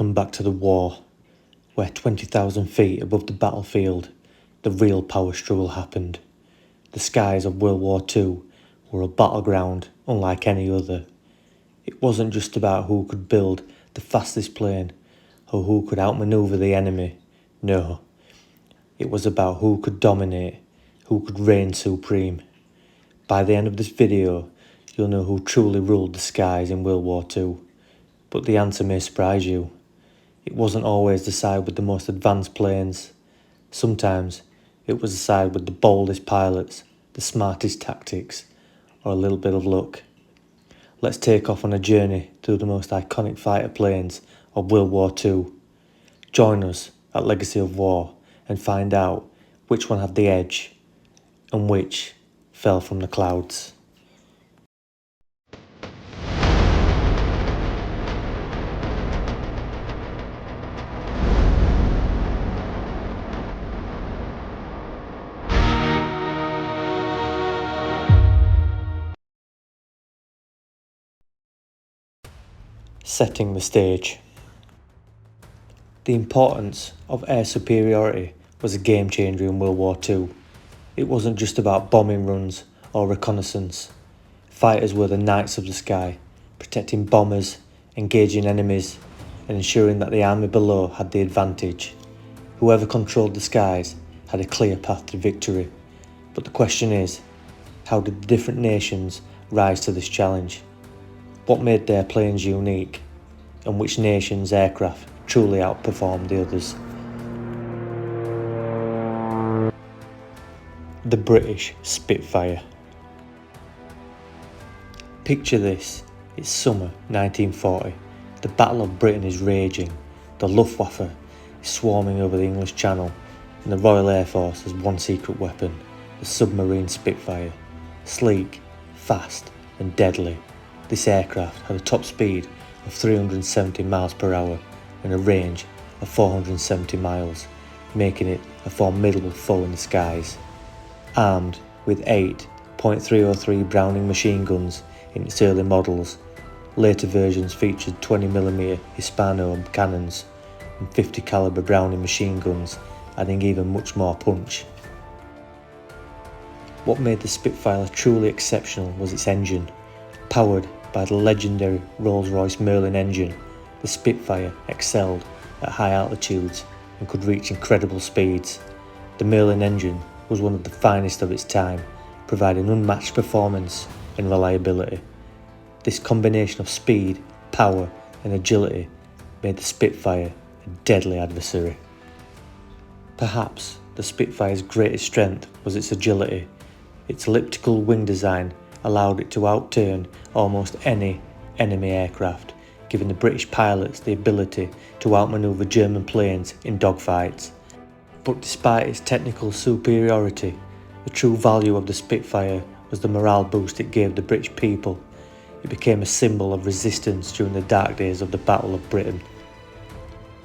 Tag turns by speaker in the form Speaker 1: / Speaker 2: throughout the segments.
Speaker 1: Welcome back to the war, where 20,000 feet above the battlefield, the real power struggle happened. The skies of World War II were a battleground unlike any other. It wasn't just about who could build the fastest plane or who could outmaneuver the enemy. No, it was about who could dominate, who could reign supreme. By the end of this video, you'll know who truly ruled the skies in World War II. But the answer may surprise you. It wasn't always the side with the most advanced planes. Sometimes it was the side with the boldest pilots, the smartest tactics, or a little bit of luck. Let's take off on a journey through the most iconic fighter planes of World War II. Join us at Legacy of War and find out which one had the edge and which fell from the clouds. Setting the stage. The importance of air superiority was a game changer in World War II. It wasn't just about bombing runs or reconnaissance. Fighters were the knights of the sky, protecting bombers, engaging enemies, and ensuring that the army below had the advantage. Whoever controlled the skies had a clear path to victory. But the question is, how did the different nations rise to this challenge? What made their planes unique, and which nation's aircraft truly outperformed the others? The British Spitfire. Picture this, it's summer 1940, the Battle of Britain is raging, the Luftwaffe is swarming over the English Channel, and the Royal Air Force has one secret weapon, the submarine Spitfire. Sleek, fast and deadly, this aircraft had a top speed of 370 miles per hour and a range of 470 miles, making it a formidable foe in the skies. Armed with 8 .303 Browning machine guns in its early models, later versions featured 20mm Hispano cannons and 50 caliber Browning machine guns, adding even much more punch. What made the Spitfire truly exceptional was its engine. Powered by the legendary Rolls-Royce Merlin engine, the Spitfire excelled at high altitudes and could reach incredible speeds. The Merlin engine was one of the finest of its time, providing unmatched performance and reliability. This combination of speed, power and agility made the Spitfire a deadly adversary. Perhaps the Spitfire's greatest strength was its agility. Its elliptical wing design allowed it to outturn almost any enemy aircraft, giving the British pilots the ability to outmaneuver German planes in dogfights. But despite its technical superiority, the true value of the Spitfire was the morale boost it gave the British people. It became a symbol of resistance during the dark days of the Battle of Britain.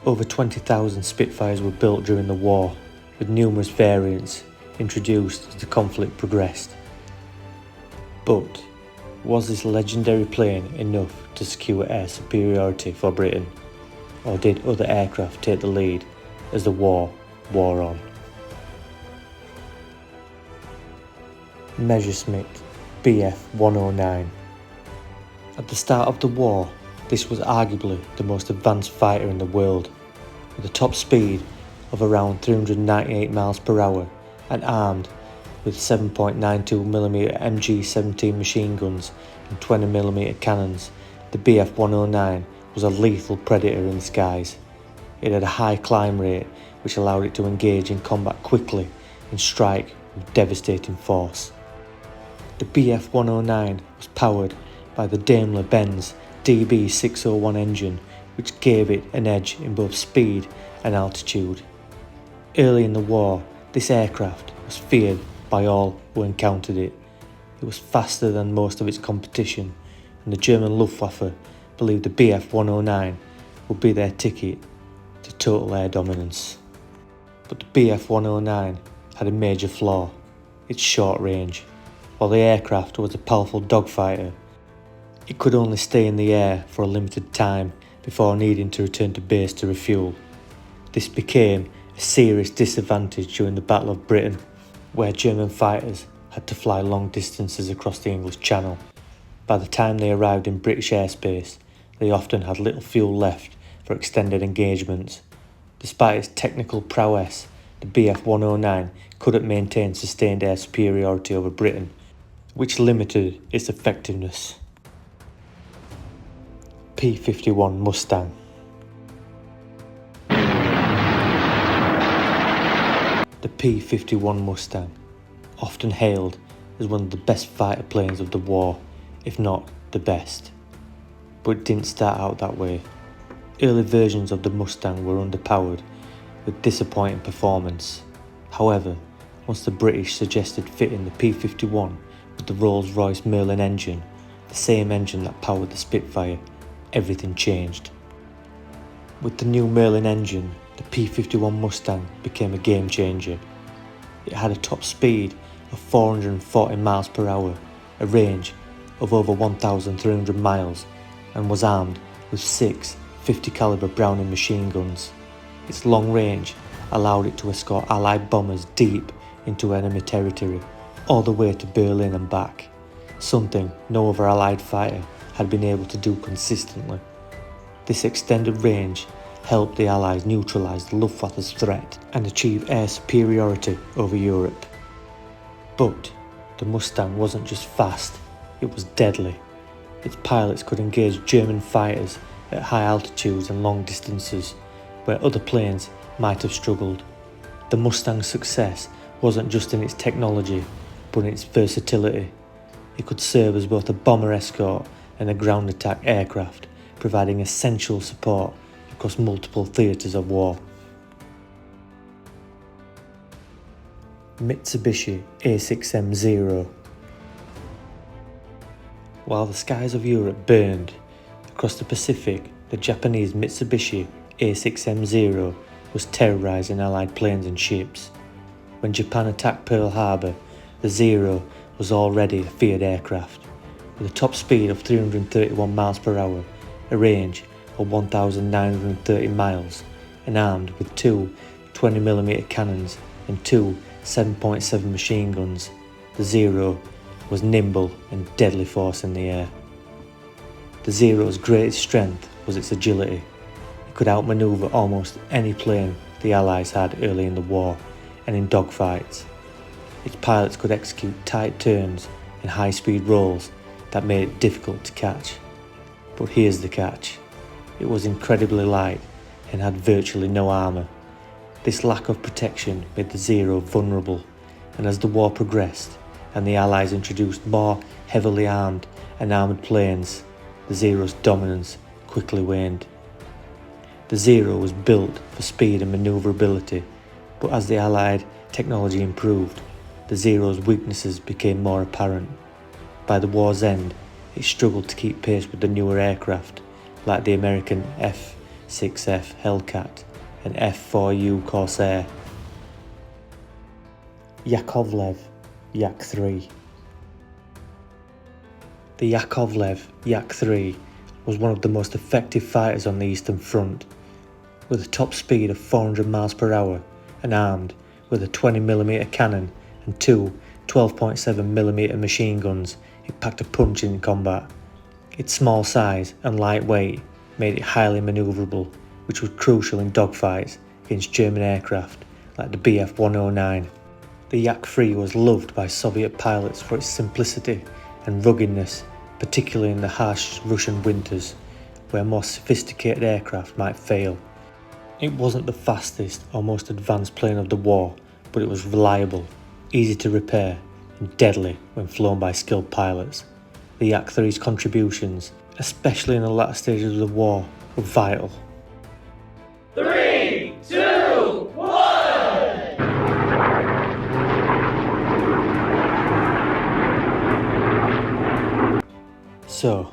Speaker 1: Over 20,000 Spitfires were built during the war, with numerous variants introduced as the conflict progressed. But was this legendary plane enough to secure air superiority for Britain, or did other aircraft take the lead as the war wore on? Messerschmitt Bf 109. At the start of the war, this was arguably the most advanced fighter in the world, with a top speed of around 398 miles per hour and armed with 7.92mm MG-17 machine guns and 20mm cannons. The Bf 109 was a lethal predator in the skies. It had a high climb rate which allowed it to engage in combat quickly and strike with devastating force. The Bf 109 was powered by the Daimler-Benz DB601 engine, which gave it an edge in both speed and altitude. Early in the war, this aircraft was feared by all who encountered it. It was faster than most of its competition, and the German Luftwaffe believed the Bf 109 would be their ticket to total air dominance. But the Bf 109 had a major flaw, its short range. While the aircraft was a powerful dogfighter, it could only stay in the air for a limited time before needing to return to base to refuel. This became a serious disadvantage during the Battle of Britain, where German fighters had to fly long distances across the English Channel. By the time they arrived in British airspace, they often had little fuel left for extended engagements. Despite its technical prowess, the Bf-109 couldn't maintain sustained air superiority over Britain, which limited its effectiveness. P-51 Mustang. The P-51 Mustang, often hailed as one of the best fighter planes of the war, if not the best. But it didn't start out that way. Early versions of the Mustang were underpowered, with disappointing performance. However, once the British suggested fitting the P-51 with the Rolls-Royce Merlin engine, the same engine that powered the Spitfire, everything changed. With the new Merlin engine, the P-51 Mustang became a game changer. It had a top speed of 440 miles per hour, a range of over 1,300 miles, and was armed with 6 50 caliber Browning machine guns. Its long range allowed it to escort Allied bombers deep into enemy territory, all the way to Berlin and back, something no other Allied fighter had been able to do consistently. This extended range helped the Allies neutralise the Luftwaffe's threat and achieve air superiority over Europe. But the Mustang wasn't just fast, it was deadly. Its pilots could engage German fighters at high altitudes and long distances, where other planes might have struggled. The Mustang's success wasn't just in its technology, but in its versatility. It could serve as both a bomber escort and a ground attack aircraft, providing essential support across multiple theatres of war. Mitsubishi A6 M0. While the skies of Europe burned, across the Pacific, the Japanese Mitsubishi A6 M0 was terrorising Allied planes and ships. When Japan attacked Pearl Harbor, the Zero was already a feared aircraft. With a top speed of 331 miles per hour, a range of 1,930 miles, and armed with 2 20mm cannons and 2 7.7 machine guns, the Zero was nimble and deadly force in the air. The Zero's greatest strength was its agility. It could outmaneuver almost any plane the Allies had early in the war and in dogfights. Its pilots could execute tight turns and high-speed rolls that made it difficult to catch. But here's the catch. It was incredibly light and had virtually no armour. This lack of protection made the Zero vulnerable, and as the war progressed and the Allies introduced more heavily armed and armoured planes, the Zero's dominance quickly waned. The Zero was built for speed and manoeuvrability, but as the Allied technology improved, the Zero's weaknesses became more apparent. By the war's end, it struggled to keep pace with the newer aircraft, like the American F-6F Hellcat and F-4U Corsair. Yakovlev Yak-3. The Yakovlev Yak-3 was one of the most effective fighters on the Eastern Front. With a top speed of 400 miles per hour and armed with a 20mm cannon and 2 12.7mm machine guns, it packed a punch in combat. Its small size and light weight made it highly manoeuvrable, which was crucial in dogfights against German aircraft like the Bf-109. The Yak-3 was loved by Soviet pilots for its simplicity and ruggedness, particularly in the harsh Russian winters, where more sophisticated aircraft might fail. It wasn't the fastest or most advanced plane of the war, but it was reliable, easy to repair, and deadly when flown by skilled pilots. The Yak-3's contributions, especially in the latter stages of the war, were vital.
Speaker 2: 3, 2, 1!
Speaker 1: So,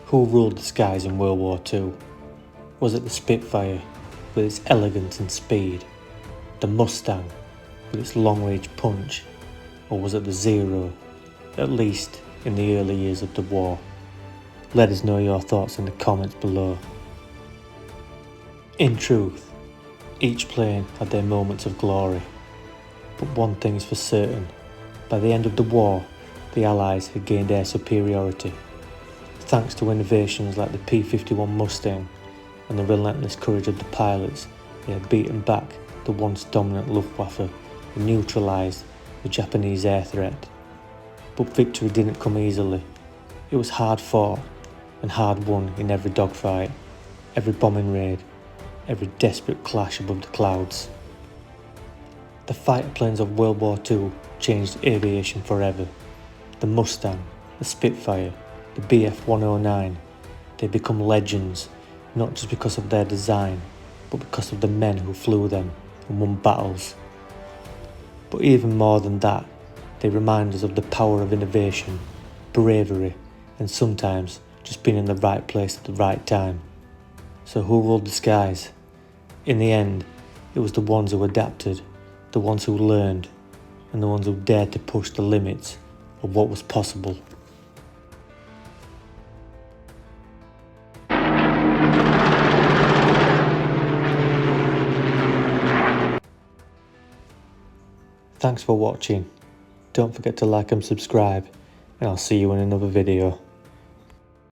Speaker 1: who ruled the skies in World War II? Was it the Spitfire, with its elegance and speed? The Mustang, with its long-range punch? Or was it the Zero, at least in the early years of the war? Let us know your thoughts in the comments below. In truth, each plane had their moments of glory, but one thing is for certain: by the end of the war, the Allies had gained air superiority. Thanks to innovations like the P-51 Mustang and the relentless courage of the pilots, they had beaten back the once dominant Luftwaffe and neutralised the Japanese air threat. But victory didn't come easily. It was hard fought and hard won in every dogfight, every bombing raid, every desperate clash above the clouds. The fighter planes of World War II changed aviation forever. The Mustang, the Spitfire, the Bf-109, they become legends, not just because of their design, but because of the men who flew them and won battles. But even more than that, they remind us of the power of innovation, bravery, and sometimes just being in the right place at the right time. So who ruled the skies? In the end, it was the ones who adapted, the ones who learned, and the ones who dared to push the limits of what was possible. Thanks for watching. Don't forget to like and subscribe, and I'll see you in another video.